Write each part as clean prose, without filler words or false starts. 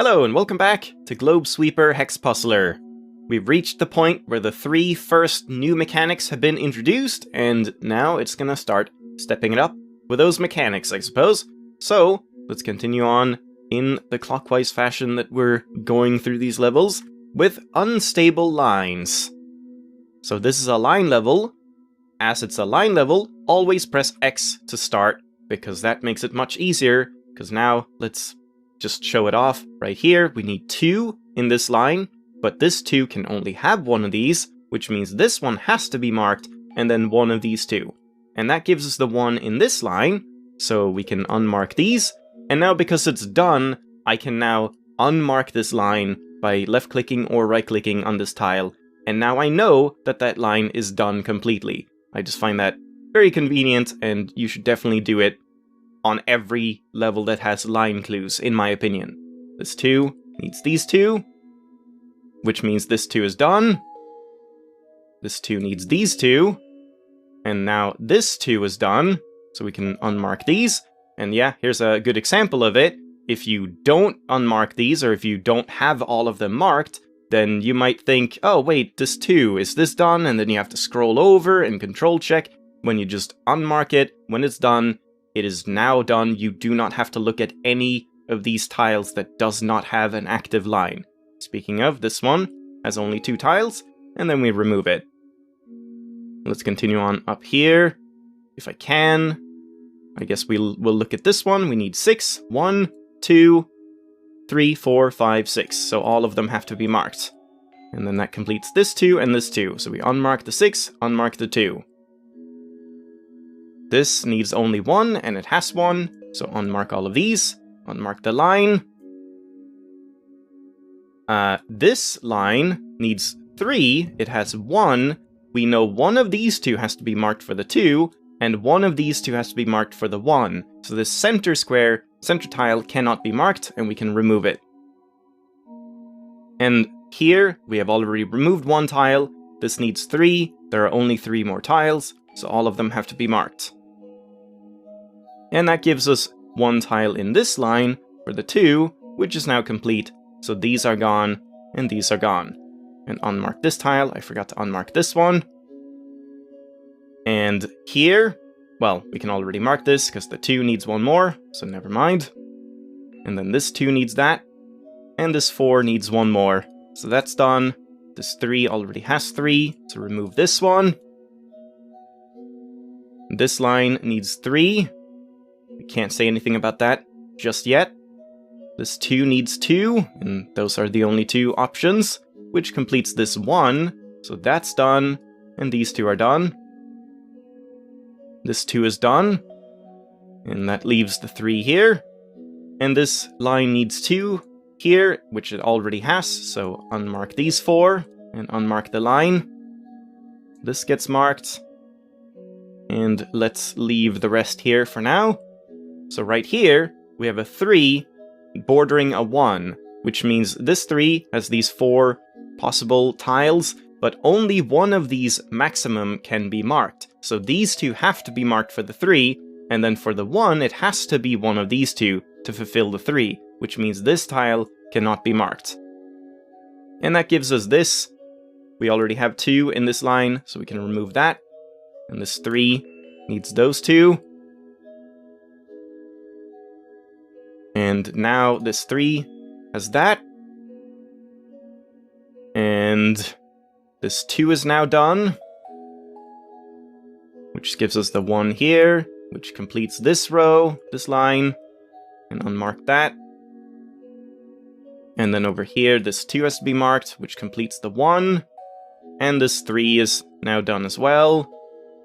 Hello and welcome back to Globesweeper Hex Puzzler. We've reached the point where the three first new mechanics have been introduced, and now it's gonna start stepping it up with those mechanics, I suppose. So, let's continue on in the clockwise fashion that we're going through these levels, with unstable lines. So this is a line level. As it's a line level, always press X to start, because that makes it much easier, because now let's just show it off right here. We need 2 in this line, but this 2 can only have one of these, which means this one has to be marked, and then one of these 2. And that gives us the 1 in this line, so we can unmark these. And now because it's done, I can now unmark this line by left-clicking or right-clicking on this tile, and now I know that that line is done completely. I just find that very convenient, and you should definitely do it on every level that has line clues, in my opinion. This 2 needs these 2, which means this 2 is done. This 2 needs these 2, and now this 2 is done, so we can unmark these. And yeah, here's a good example of it. If you don't unmark these, or if you don't have all of them marked, then you might think, oh wait, this 2, is this done? And then you have to scroll over and control check. When you just unmark it, when it's done, it is now done. You do not have to look at any of these tiles that does not have an active line. Speaking of, this one has only 2 tiles, and then we remove it. Let's continue on up here, if I can. I guess we'll look at this one. We need 6. 1, 2, 3, 4, 5, 6. So all of them have to be marked. And then that completes this 2 and this 2. So we unmark the 6, unmark the 2. This needs only 1, and it has 1, so unmark all of these, unmark the line. This line needs 3, it has 1, we know one of these 2 has to be marked for the 2, and one of these 2 has to be marked for the 1. So this center tile cannot be marked, and we can remove it. And here, we have already removed 1 tile, this needs 3, there are only 3 more tiles, so all of them have to be marked. And that gives us 1 tile in this line for the 2, which is now complete. So these are gone, and these are gone. And unmark this tile, I forgot to unmark this one. And here, well, we can already mark this, because the 2 needs 1 more, so never mind. And then this 2 needs that, and this 4 needs 1 more. So that's done. This 3 already has 3, so remove this one. This line needs 3. We can't say anything about that just yet. This 2 needs 2, and those are the only 2 options, which completes this 1, so that's done, and these 2 are done. This 2 is done, and that leaves the 3 here. And this line needs 2 here, which it already has, so unmark these 4, and unmark the line. This gets marked, and let's leave the rest here for now. So right here, we have a 3 bordering a 1, which means this 3 has these 4 possible tiles, but only one of these maximum can be marked. So these 2 have to be marked for the 3, and then for the 1, it has to be one of these 2 to fulfill the 3, which means this tile cannot be marked. And that gives us this. We already have 2 in this line, so we can remove that. And this 3 needs those 2. And now this 3 has that. And this 2 is now done, which gives us the 1 here, which completes this row, this line, and unmark that. And then over here, this 2 has to be marked, which completes the 1. And this 3 is now done as well,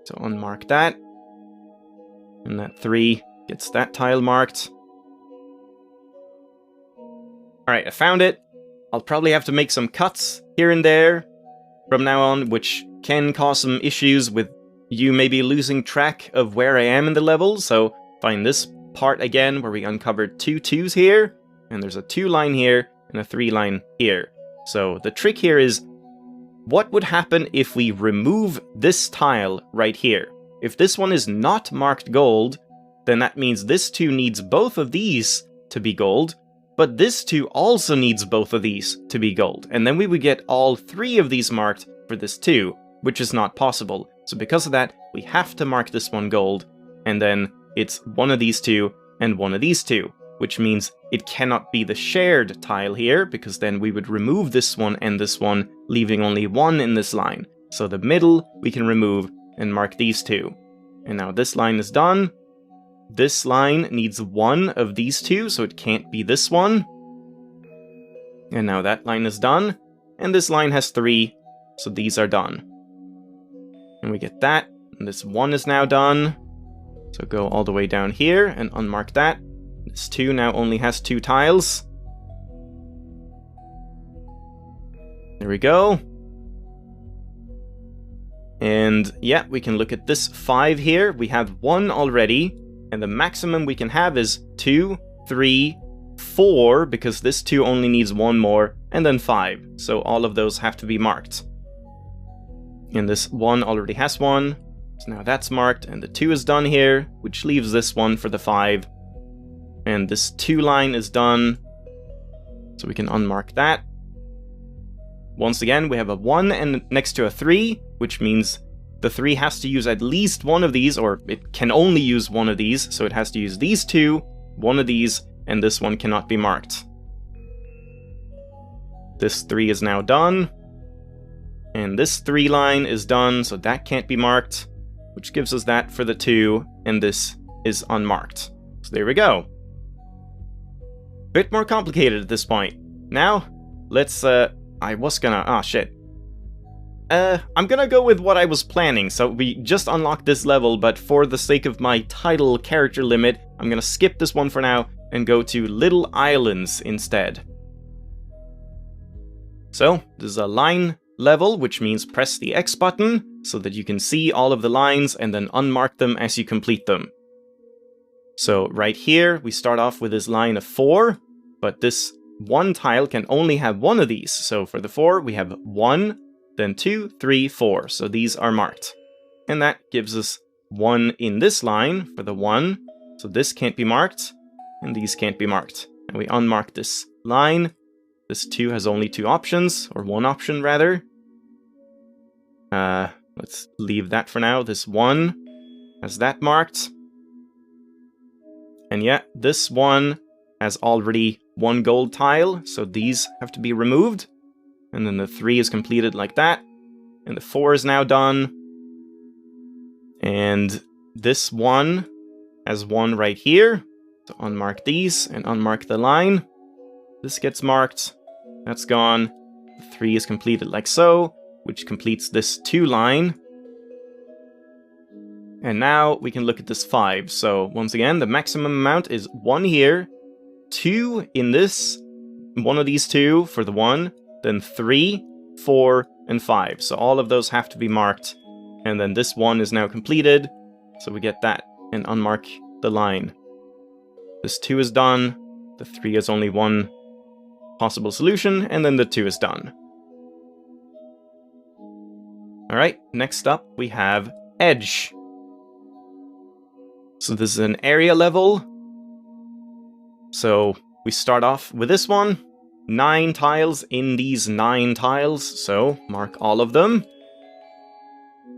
so unmark that. And that 3 gets that tile marked. Alright, I found it. I'll probably have to make some cuts here and there from now on, which can cause some issues with you maybe losing track of where I am in the level. So find this part again where we uncovered 2 2s here, and there's a 2 line here and a 3 line here. So the trick here is, what would happen if we remove this tile right here? If this one is not marked gold, then that means this 2 needs both of these to be gold, but this 2 also needs both of these to be gold, and then we would get all 3 of these marked for this 2, which is not possible. So because of that, we have to mark this one gold, and then it's one of these 2 and one of these 2, which means it cannot be the shared tile here, because then we would remove this one and this one, leaving only 1 in this line. So the middle we can remove and mark these 2. And now this line is done. This line needs 1 of these 2, so it can't be this one. And now that line is done. And this line has 3, so these are done. And we get that. And this 1 is now done. So go all the way down here and unmark that. This 2 now only has 2 tiles. There we go. And yeah, we can look at this 5 here. We have 1 already. And the maximum we can have is 2, 3, 4, because this 2 only needs 1 more, and then 5. So all of those have to be marked. And this 1 already has 1, so now that's marked, and the 2 is done here, which leaves this one for the 5. And this 2 line is done, so we can unmark that. Once again, we have a 1 and next to a 3, which means the 3 has to use at least one of these, or it can only use one of these, so it has to use these 2, one of these, and this one cannot be marked. This 3 is now done, and this 3 line is done, so that can't be marked, which gives us that for the 2, and this is unmarked. So there we go. Bit more complicated at this point. Now, let's, I'm gonna go with what I was planning, so we just unlocked this level, but for the sake of my title character limit, I'm gonna skip this one for now and go to Little Islands instead. So, this is a line level, which means press the X button, so that you can see all of the lines and then unmark them as you complete them. So right here, we start off with this line of 4, but this one tile can only have 1 of these. So for the 4, we have 1, then 2, 3, 4. So these are marked. And that gives us 1 in this line for the 1. So this can't be marked, and these can't be marked. And we unmark this line. This 2 has only 2 options, or 1 option rather. Let's leave that for now. This 1 has that marked. And yeah, this one has already 1 gold tile, so these have to be removed. And then the 3 is completed like that. And the 4 is now done. And this 1 has 1 right here. So unmark these and unmark the line. This gets marked. That's gone. The 3 is completed like so, which completes this 2 line. And now we can look at this 5. So once again, the maximum amount is 1 here, 2 in this, 1 of these 2 for the 1, then 3, 4, and 5. So all of those have to be marked. And then this 1 is now completed. So we get that and unmark the line. This 2 is done. The 3 is only 1 possible solution, and then the 2 is done. Alright, next up we have Edge. So this is an area level. So we start off with this one. 9 tiles in these 9 tiles, so mark all of them.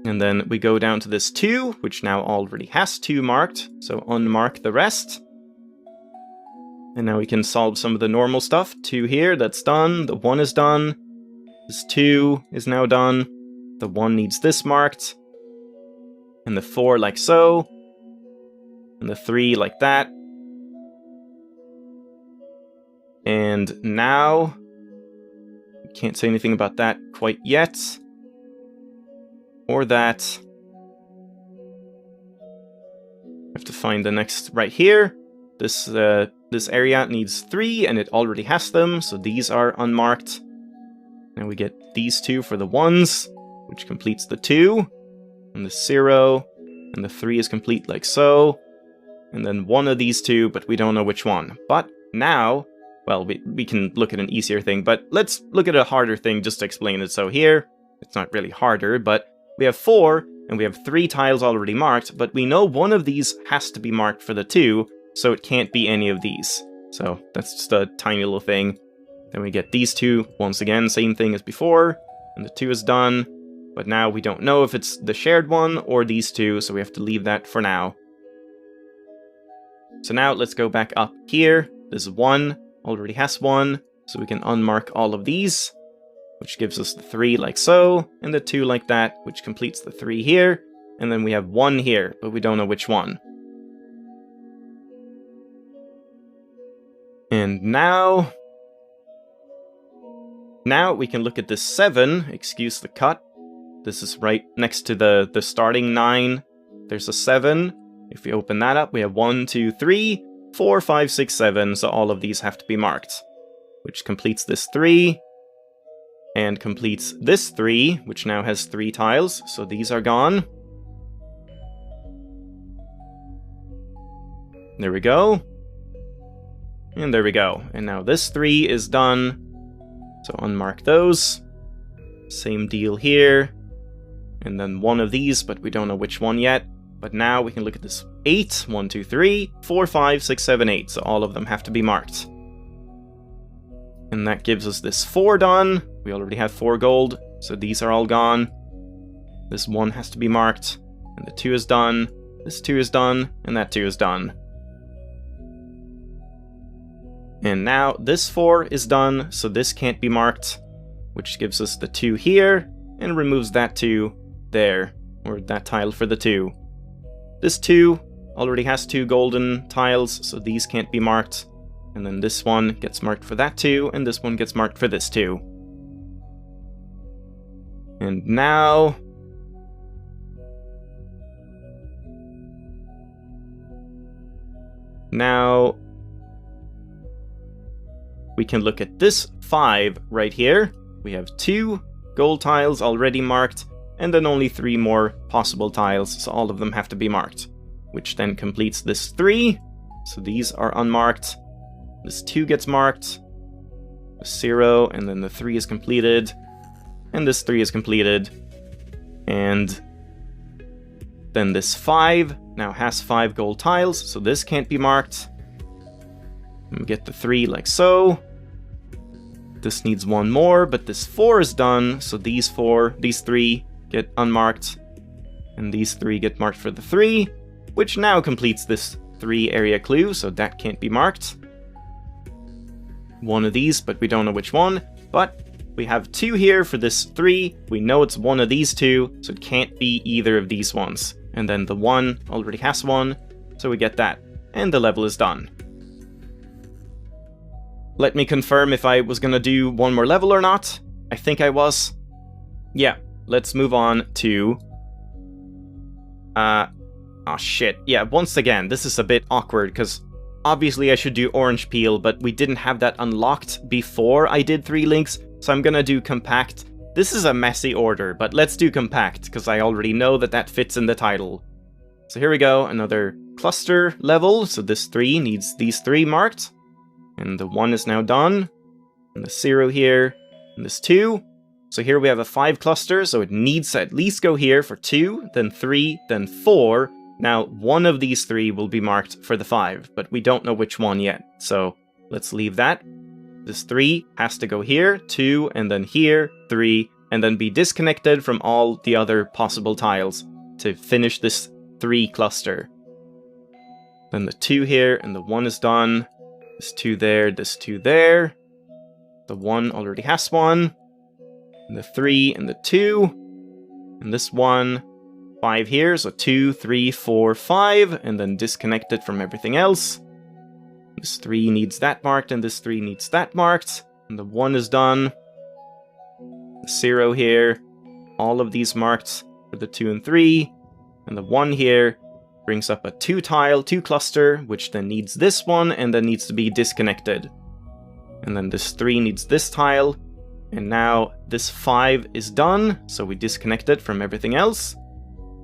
And then we go down to this 2, which now already has 2 marked, so unmark the rest. And now we can solve some of the normal stuff. 2 here, that's done. The 1 is done. This 2 is now done. The 1 needs this marked. And the 4 like so. And the 3 like that. And now, we can't say anything about that quite yet. Or that. I have to find the next right here. This area needs 3, and it already has them, so these are unmarked. Now we get these 2 for the 1s, which completes the 2. And the 0, and the 3 is complete like so. And then 1 of these 2, but we don't know which one. But now, well, we can look at an easier thing, but let's look at a harder thing just to explain it. So here, it's not really harder, but we have 4, and we have 3 tiles already marked, but we know one of these has to be marked for the 2, so it can't be any of these. So that's just a tiny little thing. Then we get these two, once again, same thing as before, and the 2 is done. But now we don't know if it's the shared one or these two, so we have to leave that for now. So now let's go back up here. This 1 already has 1, so we can unmark all of these, which gives us the 3 like so, and the 2 like that, which completes the 3 here. And then we have 1 here, but we don't know which one. And now we can look at this 7, excuse the cut. This is right next to the starting 9. There's a 7. If we open that up, we have 1, 2, 3, 4, 5, 6, 7, so all of these have to be marked. Which completes this 3, and completes this 3, which now has 3 tiles, so these are gone. There we go. And there we go. And now this 3 is done. So unmark those. Same deal here. And then 1 of these, but we don't know which one yet. But now we can look at this 8. 1, 2, 3, 4, 5, 6, 7, 8. So all of them have to be marked. And that gives us this 4 done. We already have 4 gold, so these are all gone. This 1 has to be marked. And the 2 is done. This 2 is done. And that 2 is done. And now this 4 is done, so this can't be marked, which gives us the 2 here, and removes that 2 there, or that tile for the 2. This 2 already has 2 golden tiles, so these can't be marked. And then this one gets marked for that 2, and this one gets marked for this 2. And now we can look at this 5 right here. We have 2 gold tiles already marked, and then only 3 more possible tiles, so all of them have to be marked. Which then completes this 3, so these are unmarked. This 2 gets marked, the 0, and then the 3 is completed, and this 3 is completed, and then this 5 now has 5 gold tiles, so this can't be marked. And we get the 3 like so. This needs 1 more, but this 4 is done, so these 3 get unmarked, and these 3 get marked for the 3, which now completes this 3 area clue, so that can't be marked. 1 of these, but we don't know which one, but we have 2 here for this 3, we know it's 1 of these 2, so it can't be either of these ones. And then the 1 already has 1, so we get that, and the level is done. Let me confirm if I was gonna do one more level or not. I think I was. Yeah, let's move on to... oh shit. Yeah, once again, this is a bit awkward, because obviously I should do orange peel, but we didn't have that unlocked before I did 3 links, so I'm gonna do compact. This is a messy order, but let's do compact, because I already know that that fits in the title. So here we go, another cluster level, so this 3 needs these 3 marked. And the 1 is now done, and the 0 here, and this 2. So here we have a 5 cluster, so it needs to at least go here for 2, then 3, then 4. Now, 1 of these 3 will be marked for the 5, but we don't know which one yet, so let's leave that. This 3 has to go here, 2, and then here, 3, and then be disconnected from all the other possible tiles to finish this 3 cluster. Then the 2 here, and the 1 is done. This 2 there, this 2 there. The 1 already has 1. And the 3 and the 2. And this 1. 5 here, so 2, 3, 4, 5. And then disconnect it from everything else. This 3 needs that marked, and this 3 needs that marked. And the 1 is done. The 0 here. All of these marked for the 2 and 3. And the 1 here brings up a 2 tile, 2 cluster, which then needs this one, and then needs to be disconnected. And then this 3 needs this tile, and now this 5 is done, so we disconnect it from everything else.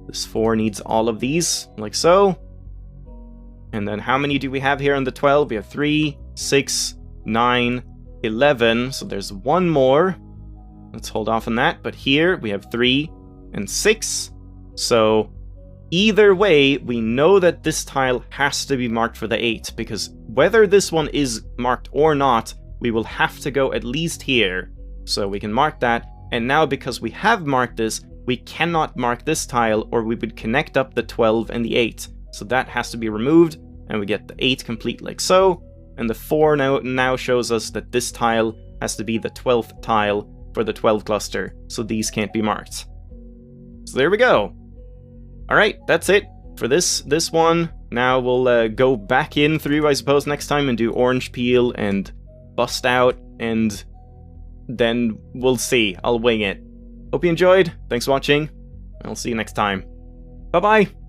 This 4 needs all of these, like so. And then how many do we have here on the 12? We have 3, 6, 9, 11, so there's 1 more. Let's hold off on that, but here we have 3 and 6, so Either way, we know that this tile has to be marked for the 8, because whether this one is marked or not, we will have to go at least here. So we can mark that, and now because we have marked this, we cannot mark this tile or we would connect up the 12 and the 8. So that has to be removed, and we get the 8 complete like so, and the 4 now shows us that this tile has to be the 12th tile for the 12 cluster, so these can't be marked. So there we go. Alright, that's it for this one. Now we'll go back in through, I suppose, next time and do orange peel and bust out, and then we'll see. I'll wing it. Hope you enjoyed. Thanks for watching. I'll see you next time. Bye-bye!